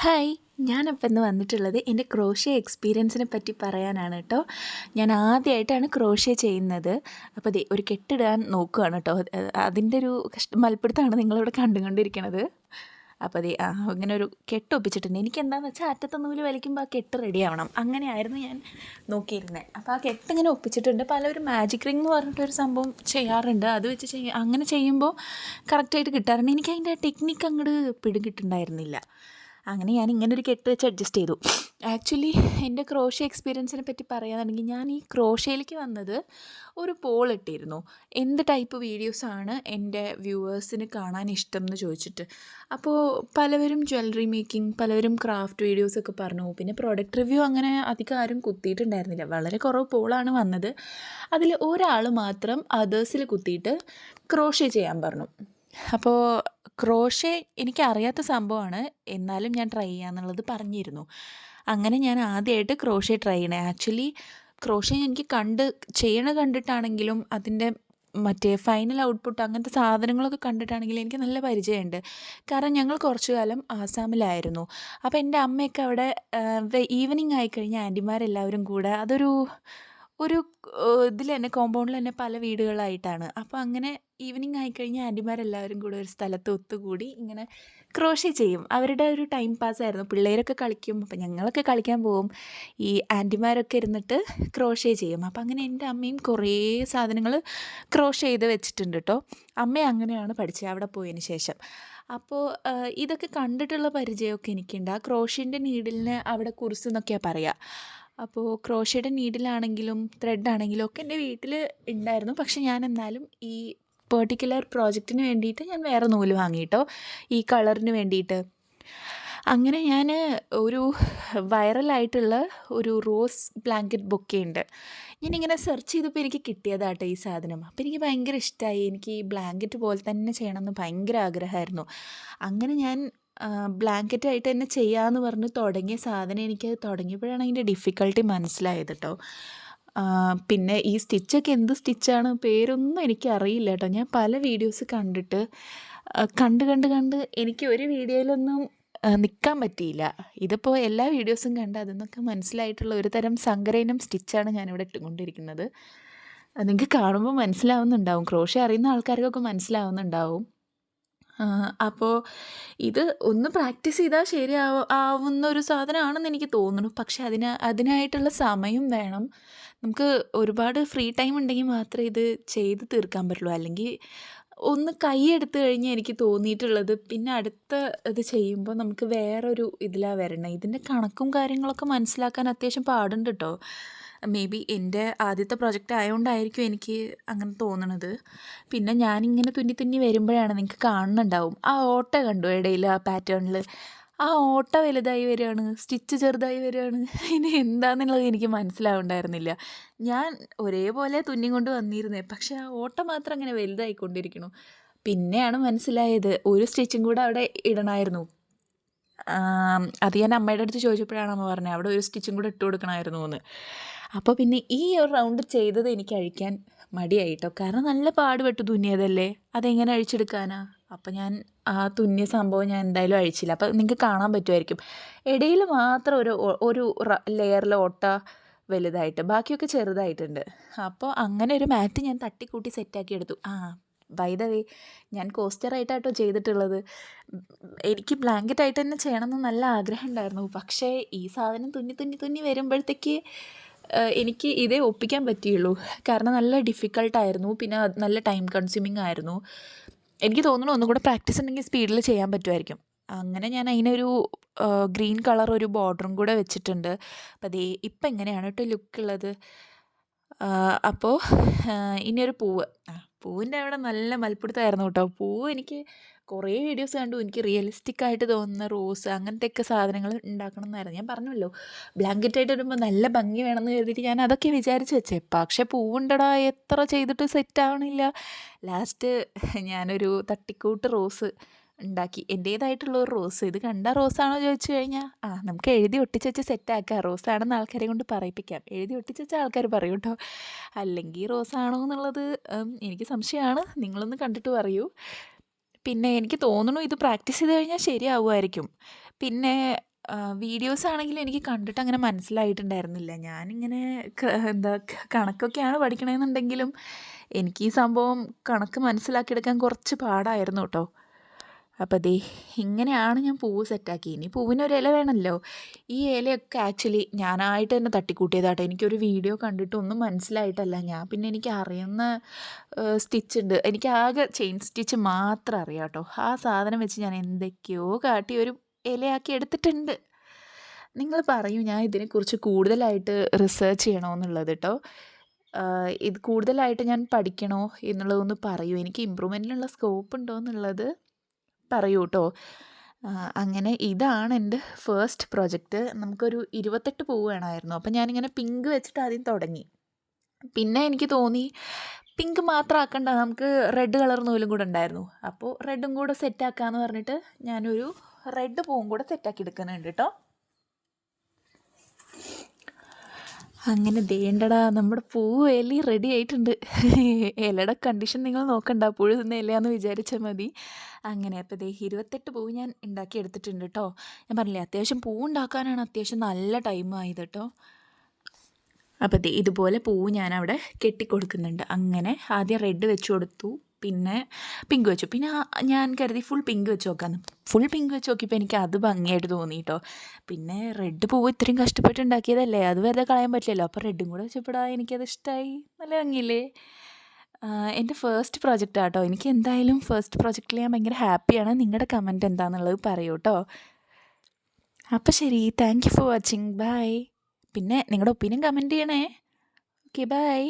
Hi, ഞാനപ്പോൾ ഇന്ന് വന്നിട്ടുള്ളത് എൻ്റെ ക്രോഷ്യ എക്സ്പീരിയൻസിനെ പറ്റി പറയാനാണ് കേട്ടോ. ഞാൻ ആദ്യമായിട്ടാണ് ക്രോഷ്യ ചെയ്യുന്നത്. അപ്പോൾ ദേ ഒരു കെട്ടിടാൻ നോക്കുകയാണ് കേട്ടോ. അതിൻ്റെ ഒരു മൽപ്പിടുത്തമാണ് നിങ്ങളിവിടെ കണ്ടുകൊണ്ടിരിക്കണത്. അപ്പോൾ ദേ ഇങ്ങനെ ഒരു കെട്ട് ഒപ്പിച്ചിട്ടുണ്ട്. എനിക്കെന്താണെന്ന് വെച്ചാൽ അറ്റത്തെ നൂല് വലിക്കുമ്പോൾ ആ കെട്ട് റെഡി ആവണം. അങ്ങനെയായിരുന്നു ഞാൻ നോക്കിയിരുന്നത്. അപ്പോൾ ആ കെട്ട് ഇങ്ങനെ ഒപ്പിച്ചിട്ടുണ്ട്. പലരും മാജിക് റിംഗ് എന്ന് പറഞ്ഞിട്ടൊരു സംഭവം ചെയ്യാറുണ്ട്. അത് വെച്ച് അങ്ങനെ ചെയ്യുമ്പോൾ കറക്റ്റായിട്ട് കിട്ടാറുണ്ട്. എനിക്കതിൻ്റെ ടെക്നിക്ക് അങ്ങോട്ട് പിടികിട്ടുണ്ടായിരുന്നില്ല. അങ്ങനെ ഞാൻ ഇങ്ങനൊരു കെട്ട് വെച്ച് അഡ്ജസ്റ്റ് ചെയ്തു. ആക്ച്വലി എൻ്റെ ക്രോഷ്യ എക്സ്പീരിയൻസിനെ പറ്റി പറയുകയാണെങ്കിൽ ഞാൻ ഈ ക്രോഷ്യയിലേക്ക് വന്നത് ഒരു പോൾ ഇട്ടിരുന്നു. എന്ത് ടൈപ്പ് വീഡിയോസാണ് എൻ്റെ വ്യൂവേഴ്സിന് കാണാൻ ഇഷ്ടം എന്ന് ചോദിച്ചിട്ട്. അപ്പോൾ പലവരും ജ്വല്ലറി മേക്കിംഗ്, പലവരും ക്രാഫ്റ്റ് വീഡിയോസൊക്കെ പറഞ്ഞു. പിന്നെ പ്രോഡക്റ്റ് റിവ്യൂ അങ്ങനെ അധികം ആരും കുത്തിയിട്ടുണ്ടായിരുന്നില്ല. വളരെ കുറവ് പോളാണ് വന്നത്. അതിൽ ഒരാൾ മാത്രം അതേഴ്സിൽ കുത്തിയിട്ട് ക്രോഷ്യ ചെയ്യാൻ പറഞ്ഞു. അപ്പോൾ ക്രോഷ്യ എനിക്കറിയാത്ത സംഭവമാണ്, എന്നാലും ഞാൻ ട്രൈ ചെയ്യാമെന്നുള്ളത് പറഞ്ഞിരുന്നു. അങ്ങനെ ഞാൻ ആദ്യമായിട്ട് ക്രോഷ്യ ട്രൈ ചെയ്യണേ. ആക്ച്വലി ക്രോഷ്യ എനിക്ക് കണ്ടിട്ടാണെങ്കിലും അതിൻ്റെ മറ്റേ ഫൈനൽ ഔട്ട്പുട്ട് അങ്ങനത്തെ സാധനങ്ങളൊക്കെ കണ്ടിട്ടാണെങ്കിലും എനിക്ക് നല്ല പരിചയമുണ്ട്. കാരണം ഞങ്ങൾ കുറച്ചു കാലം ആസാമിലായിരുന്നു. അപ്പോൾ എൻ്റെ അമ്മയൊക്കെ അവിടെ ഈവനിങ് ആയിക്കഴിഞ്ഞാൽ ആൻറ്റിമാരെല്ലാവരും കൂടെ ഒരു ഇതിൽ തന്നെ കോമ്പൗണ്ടിൽ തന്നെ പല വീടുകളായിട്ടാണ്. അപ്പോൾ അങ്ങനെ ഈവനിങ് ആയിക്കഴിഞ്ഞാൽ ആൻറ്റിമാരെല്ലാവരും കൂടെ ഒരു സ്ഥലത്ത് ഒത്തുകൂടി ഇങ്ങനെ ക്രോഷ്യ ചെയ്യും. അവരുടെ ഒരു ടൈം പാസ്സായിരുന്നു. പിള്ളേരൊക്കെ കളിക്കും. അപ്പോൾ ഞങ്ങളൊക്കെ കളിക്കാൻ പോകും. ഈ ആൻറ്റിമാരൊക്കെ ഇരുന്നിട്ട് ക്രോഷ്യ ചെയ്യും. അപ്പോൾ അങ്ങനെ എൻ്റെ അമ്മയും കുറേ സാധനങ്ങൾ ക്രോഷ്യ ചെയ്ത് വെച്ചിട്ടുണ്ട് കേട്ടോ. അമ്മ അങ്ങനെയാണ് പഠിച്ചത് അവിടെ പോയതിന് ശേഷം. അപ്പോൾ ഇതൊക്കെ കണ്ടിട്ടുള്ള പരിചയമൊക്കെ എനിക്കുണ്ട്. ആ ക്രോഷ്യൻ്റെ നീഡിലിന് അവിടെ കുർസ് എന്നൊക്കെയാണ് പറയുക. അപ്പോൾ ക്രോഷ്യയുടെ നീഡിലാണെങ്കിലും ത്രെഡാണെങ്കിലും ഒക്കെ എൻ്റെ വീട്ടിൽ ഉണ്ടായിരുന്നു. പക്ഷെ ഞാൻ എന്നാലും ഈ പെർട്ടിക്കുലർ പ്രോജക്റ്റിന് വേണ്ടിയിട്ട് ഞാൻ വേറെ നൂല് വാങ്ങി കേട്ടോ, ഈ കളറിന് വേണ്ടിയിട്ട്. അങ്ങനെ ഞാൻ ഒരു വൈറലായിട്ടുള്ള ഒരു റോസ് ബ്ലാങ്കറ്റ് ബൊക്കെയുണ്ട്. ഞാനിങ്ങനെ സെർച്ച് ചെയ്തപ്പോൾ എനിക്ക് കിട്ടിയതാട്ടോ ഈ സാധനം. അപ്പോൾ എനിക്ക് ഭയങ്കര ഇഷ്ടമായി. എനിക്ക് ഈ ബ്ലാങ്കറ്റ് പോലെ തന്നെ ചെയ്യണമെന്ന് ഭയങ്കര ആഗ്രഹമായിരുന്നു. അങ്ങനെ ഞാൻ ബ്ലാങ്കറ്റായിട്ട് തന്നെ ചെയ്യാമെന്ന് പറഞ്ഞ് തുടങ്ങിയ സാധനം എനിക്ക് തുടങ്ങിയപ്പോഴാണ് അതിൻ്റെ ഡിഫിക്കൽട്ടി മനസ്സിലായത് കേട്ടോ. പിന്നെ ഈ സ്റ്റിച്ചൊക്കെ എന്ത് സ്റ്റിച്ചാണ് പേരൊന്നും എനിക്കറിയില്ല കേട്ടോ. ഞാൻ പല വീഡിയോസ് കണ്ടിട്ട് കണ്ട് എനിക്ക് ഒരു വീഡിയോയിലൊന്നും നിൽക്കാൻ പറ്റിയില്ല. ഇതിപ്പോൾ എല്ലാ വീഡിയോസും കണ്ട് അതിൽ മനസ്സിലായിട്ടുള്ള ഒരു തരം സങ്കരയിനം സ്റ്റിച്ചാണ് ഞാനിവിടെ ഇട്ടുകൊണ്ടിരിക്കുന്നത്. നിങ്ങൾക്ക് കാണുമ്പോൾ മനസ്സിലാവുന്നുണ്ടാവും. ക്രോഷ്യ അറിയുന്ന ആൾക്കാർക്കൊക്കെ മനസ്സിലാവുന്നുണ്ടാവും. അപ്പോൾ ഇത് ഒന്ന് പ്രാക്ടീസ് ചെയ്താൽ ആവുന്ന ഒരു സാധനമാണെന്ന് എനിക്ക് തോന്നുന്നു. പക്ഷെ അതിനായിട്ടുള്ള സമയം വേണം. നമുക്ക് ഒരുപാട് ഫ്രീ ടൈം ഉണ്ടെങ്കിൽ മാത്രമേ ഇത് ചെയ്ത് തീർക്കാൻ പറ്റുള്ളൂ. അല്ലെങ്കിൽ ഒന്ന് കൈയെടുത്ത് കഴിഞ്ഞാൽ എനിക്ക് തോന്നിയിട്ടുള്ളത് പിന്നെ അടുത്ത ഇത് ചെയ്യുമ്പോൾ നമുക്ക് വേറൊരു ഇതിലാണ് വരണേ. ഇതിൻ്റെ കണക്കും കാര്യങ്ങളൊക്കെ മനസ്സിലാക്കാൻ അത്യാവശ്യം പാടുണ്ട് കേട്ടോ. മേ ബി എൻ്റെ ആദ്യത്തെ പ്രൊജക്റ്റ് ആയതുകൊണ്ടായിരിക്കും എനിക്ക് അങ്ങനെ തോന്നണത്. പിന്നെ ഞാനിങ്ങനെ തുന്നി വരുമ്പോഴാണ് നിങ്ങൾക്ക് കാണുന്നുണ്ടാവും ആ ഓട്ട കണ്ടു ഇടയിൽ ആ പാറ്റേണിൽ. ആ ഓട്ട വലുതായി വരികയാണ്, സ്റ്റിച്ച് ചെറുതായി വരികയാണ്. ഇനി എന്താണെന്നുള്ളത് എനിക്ക് മനസ്സിലാവുണ്ടായിരുന്നില്ല. ഞാൻ ഒരേപോലെ തുന്നിക്കൊണ്ട് വന്നിരുന്നേ, പക്ഷേ ആ ഓട്ട മാത്രം അങ്ങനെ വലുതായിക്കൊണ്ടിരിക്കണു. പിന്നെയാണ് മനസ്സിലായത് ഒരു സ്റ്റിച്ചും കൂടെ അവിടെ ഇടണമായിരുന്നു. അത് ഞാൻ അമ്മയുടെ അടുത്ത് ചോദിച്ചപ്പോഴാണ് അമ്മ പറഞ്ഞത് അവിടെ ഒരു സ്റ്റിച്ചും കൂടെ ഇട്ട് കൊടുക്കണമായിരുന്നു എന്ന്. അപ്പോൾ പിന്നെ ഈ ഒരു റൗണ്ട് ചെയ്തത് എനിക്ക് അഴിക്കാൻ മടിയായിട്ടോ. കാരണം നല്ല പാടുപെട്ട് തുന്നിയതല്ലേ, അതെങ്ങനെ അഴിച്ചെടുക്കാനാ. അപ്പോൾ ഞാൻ ആ തുന്നിയ സംഭവം ഞാൻ എന്തായാലും അഴിച്ചില്ല. അപ്പോൾ നിങ്ങൾക്ക് കാണാൻ പറ്റുമായിരിക്കും ഇടയിൽ മാത്രം ഒരു ലെയറിൽ ഓട്ട വലുതായിട്ട്, ബാക്കിയൊക്കെ ചെറുതായിട്ടുണ്ട്. അപ്പോൾ അങ്ങനെ ഒരു മാറ്റ് ഞാൻ തട്ടിക്കൂട്ടി സെറ്റാക്കി എടുത്തു. ബൈ ദ വേ ഞാൻ കോസ്റ്ററായിട്ടാട്ടോ ചെയ്തിട്ടുള്ളത്. എനിക്ക് ബ്ലാങ്കറ്റായിട്ട് തന്നെ ചെയ്യണമെന്ന് നല്ല ആഗ്രഹം ഉണ്ടായിരുന്നു. പക്ഷേ ഈ സാധനം തുന്നി വരുമ്പോഴത്തേക്ക് എനിക്ക് ഇതേ ഒപ്പിക്കാൻ പറ്റിയുള്ളൂ. കാരണം നല്ല ഡിഫിക്കൾട്ടായിരുന്നു. പിന്നെ നല്ല ടൈം കൺസ്യൂമിങ് ആയിരുന്നു. എനിക്ക് തോന്നുന്നു ഒന്നും കൂടെ പ്രാക്ടീസ് ഉണ്ടെങ്കിൽ സ്പീഡിൽ ചെയ്യാൻ പറ്റുമായിരിക്കും. അങ്ങനെ ഞാൻ അതിനൊരു ഗ്രീൻ കളർ ഒരു ബോർഡറും കൂടെ വെച്ചിട്ടുണ്ട്. അപ്പോൾ അതേ ഇപ്പം എങ്ങനെയാണ് കേട്ടോ ലുക്കുള്ളത്. അപ്പോൾ ഇനിയൊരു പൂവിൻ്റെ അവിടെ നല്ല മൽപ്പിടുത്തമായിരുന്നു കേട്ടോ. പൂവ് എനിക്ക് കുറേ വീഡിയോസ് കണ്ടു. എനിക്ക് റിയലിസ്റ്റിക് ആയിട്ട് തോന്നുന്ന റോസ് അങ്ങനത്തെയൊക്കെ സാധനങ്ങൾ ഉണ്ടാക്കണം എന്നായിരുന്നു. ഞാൻ പറഞ്ഞല്ലോ ബ്ലാങ്കറ്റായിട്ട് ഇടുമ്പോൾ നല്ല ഭംഗി വേണമെന്ന് കരുതിയിട്ട് ഞാൻ അതൊക്കെ വിചാരിച്ച് വെച്ചേ. പക്ഷേ പൂവുണ്ടടാ എത്ര ചെയ്തിട്ട് സെറ്റ് ആവണില്ല. ലാസ്റ്റ് ഞാനൊരു തട്ടിക്കൂട്ട് റോസ് ഉണ്ടാക്കി, എൻ്റേതായിട്ടുള്ള ഒരു റോസ്. ഇത് കണ്ട റോസാണോ ചോദിച്ചു കഴിഞ്ഞാൽ നമുക്ക് എഴുതി ഒട്ടിച്ച് വെച്ച് സെറ്റാക്കാം. റോസാണെന്ന് ആൾക്കാരെ കൊണ്ട് പറയിപ്പിക്കാം. എഴുതി ഒട്ടിച്ച് വെച്ച ആൾക്കാർ പറയും കേട്ടോ. അല്ലെങ്കിൽ റോസാണോ എന്നുള്ളത് എനിക്ക് സംശയമാണ്. നിങ്ങളൊന്ന് കണ്ടിട്ട് പറയൂ. പിന്നെ എനിക്ക് തോന്നുന്നു ഇത് പ്രാക്ടീസ് ചെയ്ത് കഴിഞ്ഞാൽ ശരിയാവുമായിരിക്കും. പിന്നെ വീഡിയോസ് ആണെങ്കിലും എനിക്ക് കണ്ടിട്ട് അങ്ങനെ മനസ്സിലായിട്ടുണ്ടായിരുന്നില്ല. ഞാനിങ്ങനെ കണക്കൊക്കെയാണ് പഠിക്കണമെന്നുണ്ടെങ്കിലും എനിക്ക് ഈ സംഭവം കണക്ക് മനസ്സിലാക്കിയെടുക്കാൻ കുറച്ച് പാടായിരുന്നു കേട്ടോ. അപ്പോൾ ദേ ഇങ്ങനെയാണ് ഞാൻ പൂവ് സെറ്റാക്കി. ഇനി പൂവിനൊരു ഇല വേണമല്ലോ. ഈ ഇലയൊക്കെ ആക്ച്വലി ഞാനായിട്ട് തന്നെ തട്ടിക്കൂട്ടിയതാട്ടോ. എനിക്കൊരു വീഡിയോ കണ്ടിട്ട് ഒന്നും മനസ്സിലായിട്ടല്ല. പിന്നെ എനിക്ക് അറിയുന്ന സ്റ്റിച്ചുണ്ട്. എനിക്ക് ആകെ ചെയിൻ സ്റ്റിച്ച് മാത്രം അറിയാം കേട്ടോ. ആ സാധനം വെച്ച് ഞാൻ എന്തൊക്കെയോ കാട്ടി ഒരു ഇലയാക്കി എടുത്തിട്ടുണ്ട്. നിങ്ങൾ പറയൂ, ഞാൻ ഇതിനെക്കുറിച്ച് കൂടുതലായിട്ട് റിസർച്ച് ചെയ്യണമെന്നുള്ളത് കേട്ടോ. ഇത് കൂടുതലായിട്ട് ഞാൻ പഠിക്കണോ എന്നുള്ളതൊന്ന് പറയൂ. എനിക്ക് ഇമ്പ്രൂവ്മെൻറ്റിനുള്ള സ്കോപ്പ് ഉണ്ടോ എന്നുള്ളത് പറയൂ കേട്ടോ. അങ്ങനെ ഇതാണ് എൻ്റെ ഫസ്റ്റ് പ്രൊജക്റ്റ്. നമുക്കൊരു 28 പൂവ് വേണമായിരുന്നു. അപ്പം ഞാനിങ്ങനെ പിങ്ക് വെച്ചിട്ട് ആദ്യം തുടങ്ങി. പിന്നെ എനിക്ക് തോന്നി പിങ്ക് മാത്രം ആക്കണ്ട, നമുക്ക് റെഡ് കളർ നൂലും കൂടെ ഉണ്ടായിരുന്നു. അപ്പോൾ റെഡും കൂടെ സെറ്റാക്കാമെന്ന് പറഞ്ഞിട്ട് ഞാനൊരു റെഡ് പൂവും കൂടെ സെറ്റാക്കി എടുക്കുന്നുണ്ട് കേട്ടോ. അങ്ങനെ ദേണ്ടടാ, നമ്മുടെ പൂവ് ഇല റെഡി ആയിട്ടുണ്ട്. ഇലയുടെ കണ്ടീഷൻ നിങ്ങൾ നോക്കണ്ട, പുഴു തിന്ന ഇലയാന്ന് വിചാരിച്ചാൽ മതി. അങ്ങനെ അപ്പോൾ 28 പൂവ് ഞാൻ ഉണ്ടാക്കി എടുത്തിട്ടുണ്ട് കേട്ടോ. ഞാൻ പറഞ്ഞില്ലേ, അത്യാവശ്യം പൂവ് ഉണ്ടാക്കാനാണ് അത്യാവശ്യം നല്ല ടൈം ആയത് കേട്ടോ. അപ്പോൾ ഇതുപോലെ പൂവ് ഞാനവിടെ കെട്ടിക്കൊടുക്കുന്നുണ്ട്. അങ്ങനെ ആദ്യം റെഡ് വെച്ച് കൊടുത്തു, പിന്നെ പിങ്ക് വെച്ചു. പിന്നെ ഞാൻ കരുതി ഫുൾ പിങ്ക് വെച്ച് നോക്കാമെന്ന്. ഫുൾ പിങ്ക് വെച്ച് നോക്കിയപ്പോൾ എനിക്ക് അത് ഭംഗിയായിട്ട് തോന്നി കേട്ടോ. പിന്നെ റെഡ് പൂവ് ഇത്രയും കഷ്ടപ്പെട്ട് ഉണ്ടാക്കിയതല്ലേ, അത് വെറുതെ കളയാൻ പറ്റില്ലല്ലോ. അപ്പോൾ റെഡും കൂടെ വെച്ചപ്പോഴാ എനിക്കത് ഇഷ്ടമായി. നല്ല ഭംഗിയില്ലേ? എൻ്റെ ഫസ്റ്റ് പ്രോജക്റ്റ് ആട്ടോ. എനിക്ക് എന്തായാലും ഫസ്റ്റ് പ്രോജക്റ്റിൽ ഞാൻ ഭയങ്കര ഹാപ്പിയാണ്. നിങ്ങളുടെ കമൻറ്റ് എന്താണെന്നുള്ളത് പറയൂ കേട്ടോ. അപ്പോൾ ശരി, thank you for watching. Bye. പിന്നെ നിങ്ങളുടെ ഒപ്പീനിയൻ കമൻറ്റ് ചെയ്യണേ. Okay, by.